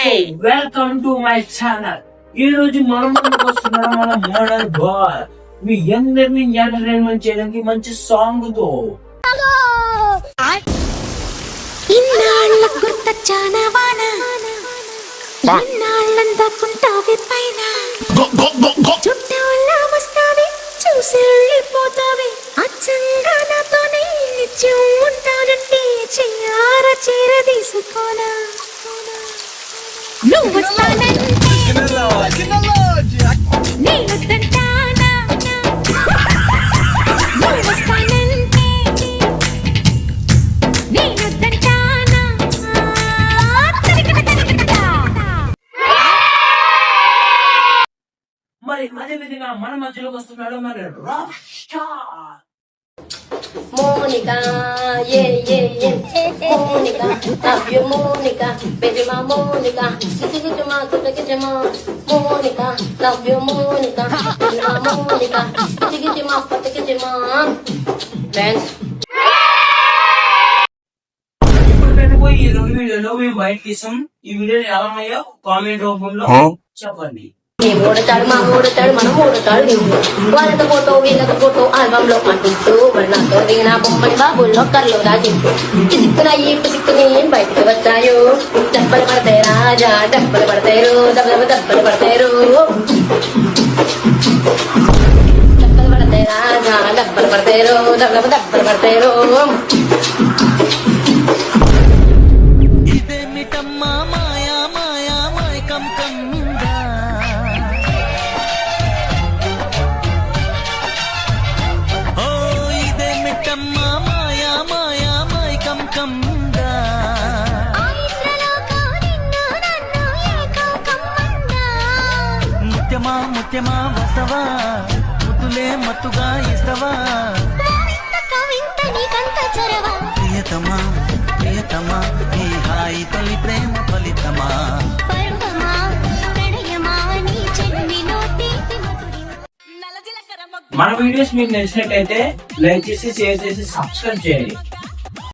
Welcome to my channel. ఈ రోజు మనం వస్తున్నాం మన మోడల్ బాయ్ మీ అందరినీ ఎంటర్టైన్మెంట్ చేయడానికి మంచి సాంగ్ తో. ఇన్నాళ్ళ గుర్తొచ్చానా వాన ఇన్నాళ్ళంతా కుంటావి పైన చుట్టూలా వస్తావి చూసి వెళ్ళిపోతావి అచ్చంగా నాతోనే నిత్యం ఉంటానంటే చెయ్యార చీర తీసుకోనా నువ్వు వస్తానంటే నేనొద్దంటానా నువ్వు వస్తానంటే నేనొద్దంటానా మరి అదే విధంగా మన మధ్యలోకి వస్తున్నాడు మరి rock star Monica, yeah, yeah, yeah. Monica, love you, Monica. Baby, my Monica. Get your mouth, get your mouth. Monica, love you, Monica. Baby, my Monica. Get your mouth, get your mouth. Friends. ఇప్పుడు పోయి ఈ రెండు వీడియోలో మేము బయట తీసాం. ఈ video ఎలా ఉన్నాయో కామెంట్ రూపంలో చెప్పండి. ఓడతాడు మా ఓడతాడు మనం ఓడతాడు వాళ్ళతో ఫోటో వీళ్ళతో ఫోటో ఆల్బమ్ లో అంటుంటూ మరి నాతో దిగిన బొమ్మని బాబుల్లో కర్లో దాచింటూ ఇసుక్కున ఈ పిసుక్కుని బయటకు వచ్చాయో దెబ్బలు పడతాయి రాజా దెబ్బలు పడతారు దెబ్బలు పడతారు దెబ్బలు పడతాయి రాజా దెబ్బలు పడతారు దెబ్బలు పడతారు ఇదేమిటమ్మా మాయా మాయా మాయకం కమ్మిందా ఓ ఇదేమిటమ్మా మాయా మాయా మాయకం కమ్మిందా ముత్యమా ముత్యమా వసవా ముద్దులే మత్తుగా ఇస్తవా ప్రియతమా ప్రియతమా ఈ హాయి తొలి ప్రేమ ఫలితమా మన వీడియోస్ మీకు నచ్చినట్టయితే లైక్ చేసి షేర్ చేసి సబ్స్క్రైబ్ చేయండి.